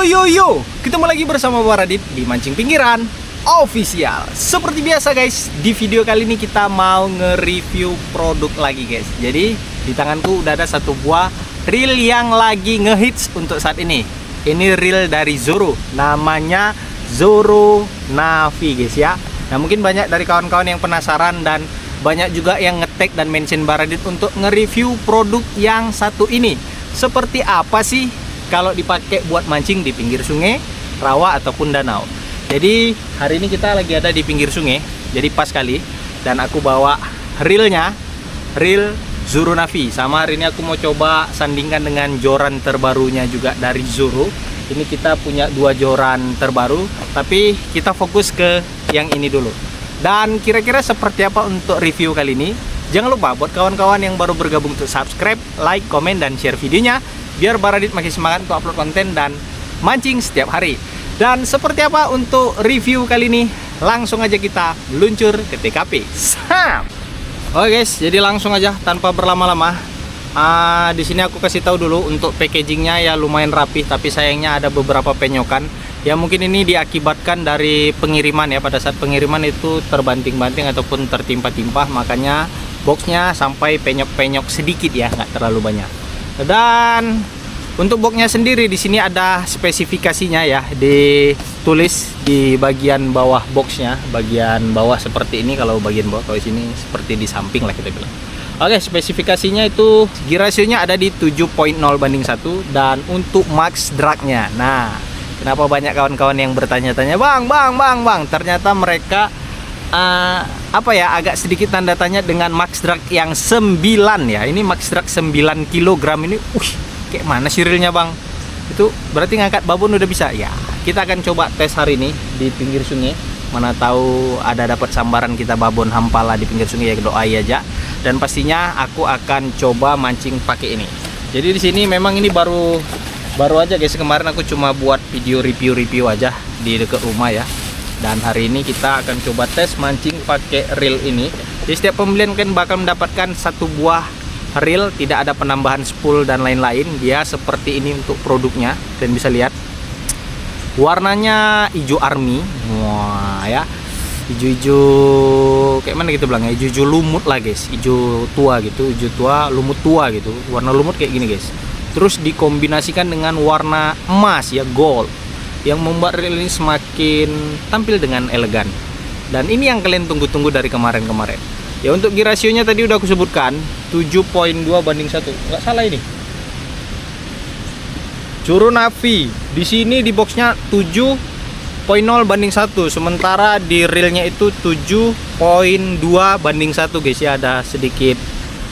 Yo, ketemu lagi bersama Baradit di Mancing Pinggiran Official. Seperti biasa guys, di video kali ini kita mau nge-review produk lagi guys. Jadi di tanganku udah ada satu buah reel yang lagi ngehits untuk saat ini. Ini reel dari Zoro, namanya Zoro Navi guys ya. Nah mungkin banyak dari kawan-kawan yang penasaran dan banyak juga yang nge-tag dan mention Baradit untuk nge-review produk yang satu ini. Seperti apa sih kalau dipakai buat mancing di pinggir sungai, rawa ataupun danau. Jadi hari ini kita lagi ada di pinggir sungai, jadi pas kali. Dan aku bawa reelnya, reel Zoro Navi. Sama hari ini aku mau coba sandingkan dengan joran terbarunya juga dari Zoro. Ini kita punya dua joran terbaru, tapi kita fokus ke yang ini dulu. Dan kira-kira seperti apa untuk review kali ini? Jangan lupa buat kawan-kawan yang baru bergabung untuk subscribe, like, komen, dan share videonya, biar Baradit makin semangat untuk upload konten dan mancing setiap hari. Dan seperti apa untuk review kali ini? Langsung aja kita luncur ke TKP. Sam. Oke guys, jadi langsung aja tanpa berlama-lama. Di sini aku kasih tahu dulu untuk packagingnya ya lumayan rapih, tapi sayangnya ada beberapa penyokan. Ya mungkin ini diakibatkan dari pengiriman ya, pada saat pengiriman itu terbanting-banting ataupun tertimpa-timpa, makanya boxnya sampai penyok-penyok sedikit ya, nggak terlalu banyak. Dan untuk boxnya sendiri di sini ada spesifikasinya ya, ditulis di bagian bawah boxnya, bagian bawah seperti ini. Kalau bagian bawah, kalau di sini seperti di samping lah kita bilang. Oke, spesifikasinya itu gear ratio-nya ada di 7.0/1 dan untuk max drag-nya. Nah, kenapa banyak kawan-kawan yang bertanya-tanya, bang, ternyata mereka apa ya, agak sedikit tanda tanya dengan max drag yang 9 ya. Ini max drag 9 kg ini. Kayak mana sih reelnya bang? Itu berarti ngangkat babon udah bisa ya. Kita akan coba tes hari ini di pinggir sungai. Mana tahu ada dapat sambaran kita babon hampala di pinggir sungai ya, doai aja. Dan pastinya aku akan coba mancing pakai ini. Jadi di sini memang ini baru aja guys. Kemarin aku cuma buat video review aja di dekat rumah ya. Dan hari ini kita akan coba tes mancing pakai reel ini. Di setiap pembelian kan bakal mendapatkan satu buah reel, tidak ada penambahan spool dan lain-lain. Dia seperti ini untuk produknya. Dan bisa lihat warnanya hijau army. Wah ya, hijau-hijau kayak mana gitu bilang, hijau lumut lah guys, hijau tua gitu, hijau tua, lumut tua gitu. Warna lumut kayak gini guys. Terus dikombinasikan dengan warna emas ya, gold, yang membuat reel ini semakin tampil dengan elegan. Dan ini yang kalian tunggu-tunggu dari kemarin-kemarin. Ya untuk gear rasionya tadi udah aku sebutkan 7.2/1. Nggak salah ini. Zoro Navi. Di sini di boxnya 7.0/1, sementara di reelnya itu 7.2/1 guys ya. Ada sedikit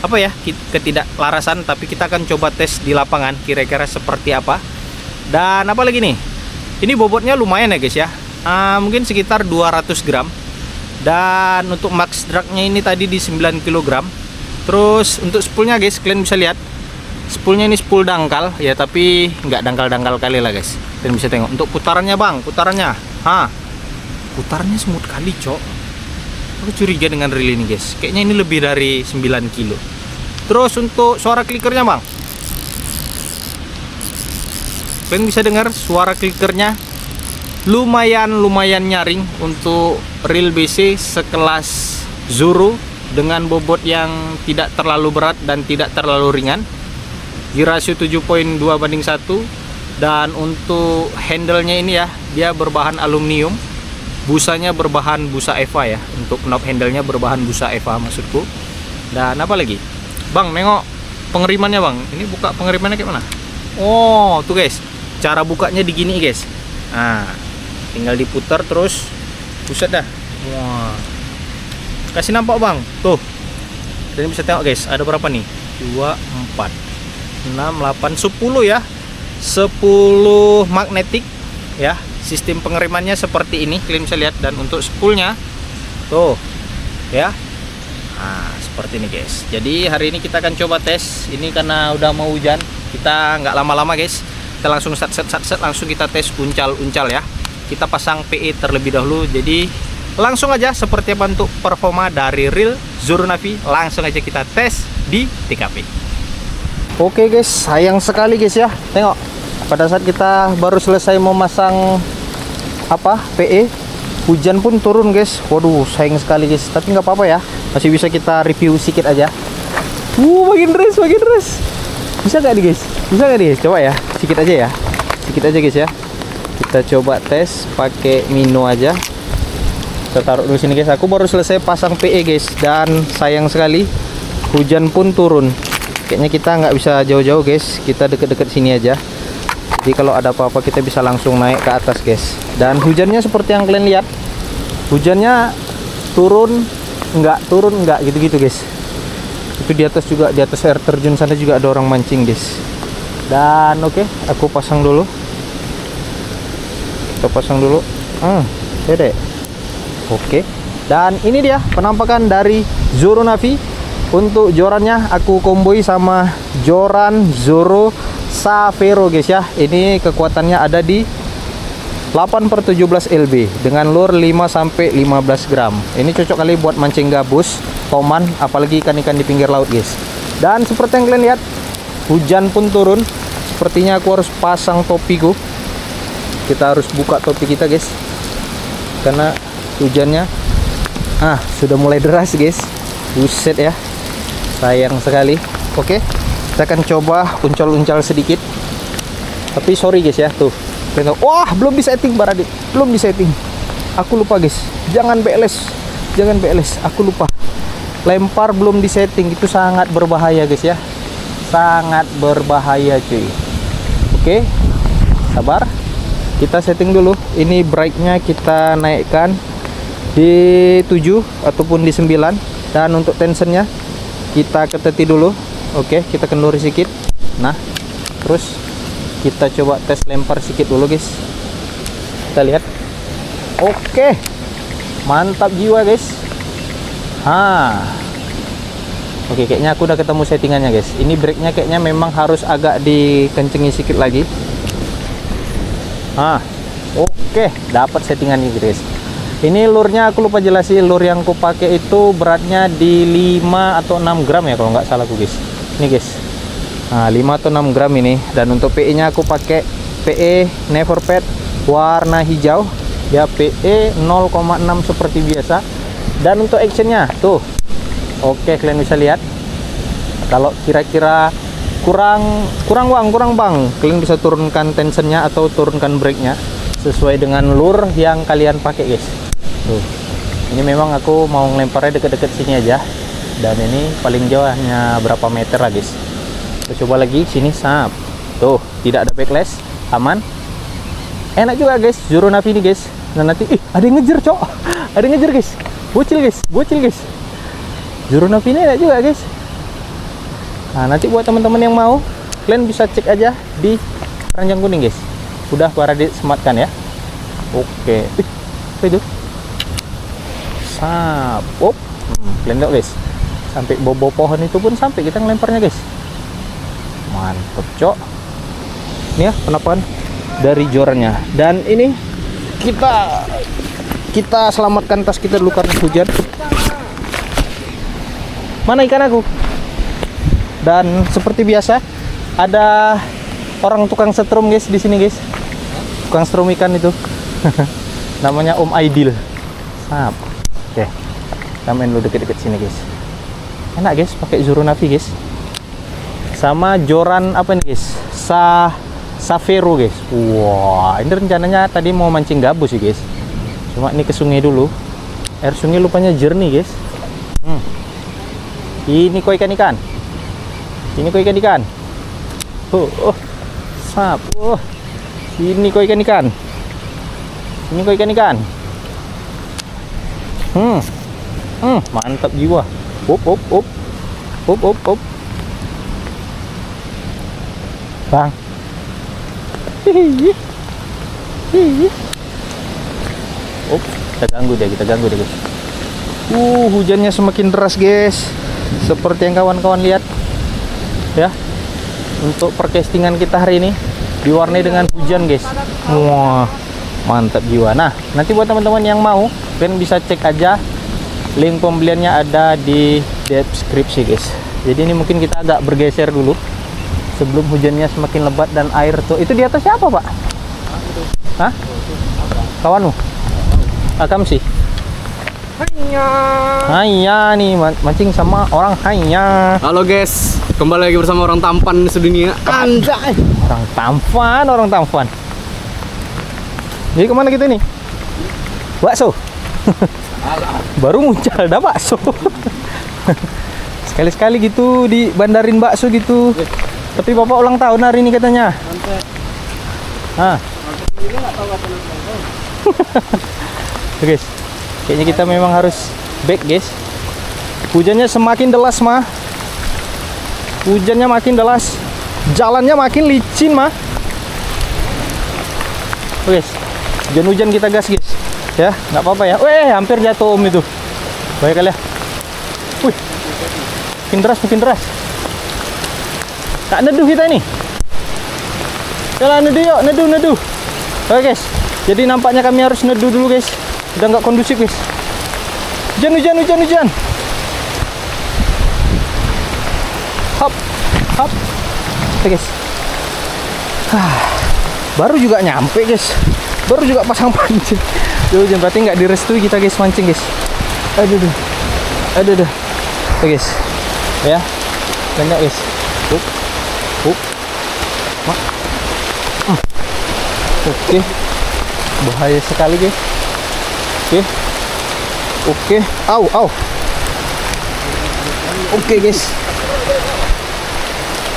apa ya, ketidaklarasan, tapi kita akan coba tes di lapangan kira-kira seperti apa. Dan apa lagi nih? Ini bobotnya lumayan ya guys ya, mungkin sekitar 200 gram. Dan untuk max drag-nya ini tadi di 9 kg. Terus untuk spoolnya guys, kalian bisa lihat spoolnya ini spool dangkal ya, tapi nggak dangkal-dangkal kali lah guys. Kalian bisa tengok untuk putarannya bang, putarannya smooth kali cok. Aku curiga dengan reel ini guys, kayaknya ini lebih dari 9 kilo. Terus untuk suara klikernya bang, kalian bisa dengar suara klikernya lumayan nyaring untuk reel BC sekelas Zoro dengan bobot yang tidak terlalu berat dan tidak terlalu ringan. Gear ratio 7.2/1. Dan untuk handle-nya ini ya, dia berbahan aluminium, busanya berbahan busa Eva ya. Untuk knob handle-nya berbahan busa Eva maksudku. Dan apa lagi bang, nengok pengerimannya bang. Ini buka pengerimannya kayak mana? Oh tuh guys, cara bukanya digini guys. Nah, tinggal diputar terus buset dah. Wah, kasih nampak bang tuh. Dan bisa tengok guys, ada berapa nih? 2, 4, 6, 8, 10 ya. 10 magnetik ya. Sistem pengerimannya seperti ini, kalian bisa lihat. Dan untuk spoolnya tuh ya, nah seperti ini guys. Jadi hari ini kita akan coba tes. Ini karena udah mau hujan, kita nggak lama-lama guys, kita langsung set langsung kita tes uncal ya. Kita pasang PE terlebih dahulu. Jadi langsung aja seperti apa untuk performa dari reel Zoro Navi, langsung aja kita tes di TKP. Oke guys, sayang sekali guys ya, tengok pada saat kita baru selesai memasang PE, hujan pun turun guys. Waduh, sayang sekali guys, tapi nggak apa-apa ya, masih bisa kita review sedikit aja. Makin deras. Bisa nggak nih guys? Coba ya, sedikit aja guys ya. Kita coba tes pakai Mino aja. Kita taruh dulu sini guys. Aku baru selesai pasang PE guys, dan sayang sekali hujan pun turun. Kayaknya kita nggak bisa jauh-jauh guys, kita deket-deket sini aja. Jadi kalau ada apa-apa kita bisa langsung naik ke atas guys. Dan hujannya seperti yang kalian lihat, hujannya turun enggak gitu-gitu guys. Itu di atas juga, di atas air terjun sana juga ada orang mancing guys. Dan oke, aku pasang dulu. Kita pasang dulu. Dede. Oke. Dan ini dia penampakan dari Zoro Navi. Untuk jorannya aku komboi sama joran Zoro Savero guys ya. Ini kekuatannya ada di 8/17 lb dengan lure 5-15 gram. Ini cocok kali buat mancing gabus, toman, apalagi ikan-ikan di pinggir laut guys. Dan seperti yang kalian lihat, hujan pun turun. Sepertinya aku harus pasang topiku. Kita harus buka topi kita guys, karena hujannya sudah mulai deras guys. Buset ya, sayang sekali. Oke, kita akan coba uncol-uncol sedikit. Tapi sorry guys ya, tuh. Wah, belum disetting Baradit, belum disetting. Aku lupa guys, jangan BLS, aku lupa. Lempar belum disetting, itu sangat berbahaya guys ya. Sangat berbahaya cuy. Oke, sabar. Kita setting dulu. Ini brake-nya kita naikkan di 7 ataupun di 9. Dan untuk tensionnya kita keteti dulu. Oke, kita kenduri sedikit. Nah, terus kita coba tes lempar sedikit dulu guys. Kita lihat. Oke, mantap jiwa guys. Oke, kayaknya aku udah ketemu settingannya guys. Ini brake-nya kayaknya memang harus agak dikencengi sedikit lagi. Oke, dapat settingannya guys. Ini lurnya aku lupa jelasin. Lur yang aku pakai itu beratnya di 5 atau 6 gram ya kalau nggak salah aku guys. Ini guys, 5 atau 6 gram ini. Dan untuk PE nya aku pakai PE Neverpet warna hijau ya, PE 0,6 seperti biasa. Dan untuk actionnya tuh, oke, kalian bisa lihat. Kalau kira-kira kurang bang, kalian bisa turunkan tensionnya atau turunkan brake nya sesuai dengan lure yang kalian pakai guys. Tuh, ini memang aku mau ngelemparnya deket-deket sini aja. Dan ini paling jauh hanya berapa meter lah guys. Kita coba lagi sini, sap. Tuh, tidak ada backlash, aman. Enak juga guys, Zoro Navi ini guys. Nah nanti, ada yang ngejar cok, ada yang ngejar guys. Bocil guys. Zoro Navi ini enak juga guys. Nah nanti buat teman-teman yang mau, kalian bisa cek aja di Ranjang Kuning guys. Udah Baradit sematkan ya. Oke, apa itu? Sap. Kalian lihat guys, sampai bobo pohon itu pun sampai kita ngelemparnya guys. Mantap cok. Ini ya penampakan dari jorannya. Dan ini kita selamatkan tas kita dulu karena hujan. Mana ikan aku? Dan seperti biasa ada orang tukang setrum guys di sini guys. Tukang setrum ikan itu. Namanya Om Aidil. Sap. Oke. Kita main dulu deket-deket sini guys. Enak guys pakai Zoro Navi guys. Sama joran apa nih guys? Savero guys. Wah, ini rencananya tadi mau mancing gabus sih guys. Cuma ini ke sungai dulu. Air sungai lupanya jernih guys. Ini kok ikan-ikan. Sap. Ini kok ikan-ikan. Mantap jiwa. Bang. Kita ganggu deh guys. Hujannya semakin deras guys. Seperti yang kawan-kawan lihat ya. Untuk percastingan kita hari ini diwarnai dengan hujan guys. Wah, mantap jiwa. Nah, nanti buat teman-teman yang mau, kalian bisa cek aja, link pembeliannya ada di deskripsi guys. Jadi ini mungkin kita agak bergeser dulu sebelum hujannya semakin lebat dan air tuh. Itu di atas siapa, Pak? Hah? Kawanmu? Akam sih. Hanya nih mancing sama orang hanya. Halo guys, kembali lagi bersama orang tampan sedunia. Anjay. Orang tampan. Jadi kemana kita nih? Bakso. Baru muncul ada bakso. Sekali-sekali gitu di bandarin bakso gitu. Tapi bapak ulang tahun hari ini katanya. Oke guys, kayaknya kita memang harus back guys. Hujannya semakin deras mah. Hujannya makin deras, jalannya makin licin mah. Oke guys, hujan-hujan kita gas guys. Ya, nggak apa-apa ya. Weh, hampir jatuh om itu. Baik kali ya. Wih, makin deras. Tak neduh kita ini. Jalan neduh yuk, neduh. Oke guys, jadi nampaknya kami harus neduh dulu guys. Udah nggak kondusif guys. Hujan. Hop. Oke guys. Baru juga nyampe guys. Baru juga pasang pancing. Hujan berarti nggak direstui kita guys mancing guys. Aduh. Oke guys. Ya. Banyak guys. Oke. Bahaya sekali guys. Oke. Au. Oke guys.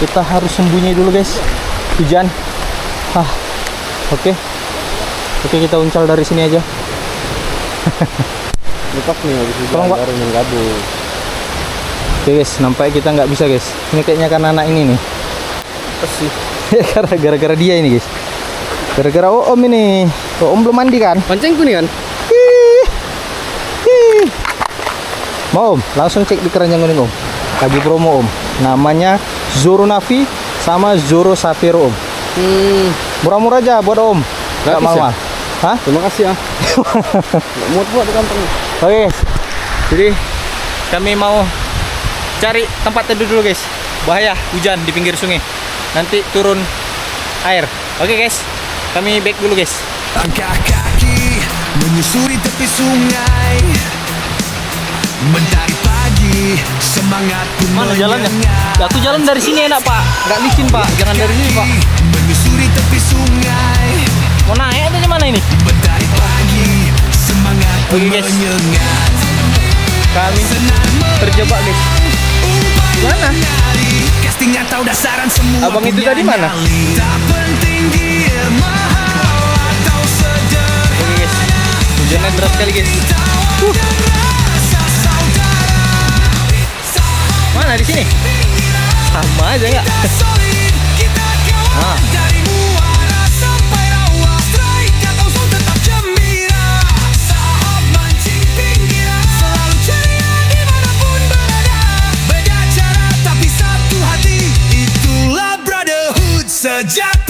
Kita harus sembunyi dulu guys. Hujan. Oke, kita uncal dari sini aja. Lepas nih habis Tolong, Pak. baru menggabung. Oke guys, nampaknya kita nggak bisa guys. Ini kayaknya karena anak ini nih. Pasti. Gara-gara dia ini guys. Gara-gara om ini. Om belum mandi kan? Pancingku nih kan. Mau om, langsung cek di keranjang kuning om. Lagi promo om. Namanya Zoro Navi sama Zoro Sapphire om. Murah-murah aja buat om. Nggak Gratis mahal. ya? Hah? Terima kasih ya. Nggak muat buat di kantong. Oke, jadi kami mau cari tempat teduh dulu guys. Bahaya hujan di pinggir sungai. Nanti turun air. Oke guys, kami back dulu guys. Langkah kaki menyusuri tepi sungai, mentari pagi semangatku Mana jalannya? menyengat. Aku jalan dari sini enak pak, nggak licin pak. Jangan dari sini pak. Menyusuri tepi sungai, Mau naik atau gimana ini? mentari pagi semangatku Oke, guys. menyengat. Kami terjebak guys. Mana? Castingnya tahu dasaran semua. Abang itu punya tadi mana? nyali. Tak penting dia mahal atau sederhana. Oke guys, hujannya deras sekali guys. Mana di sini? Sama aja nggak? Ah. Sejak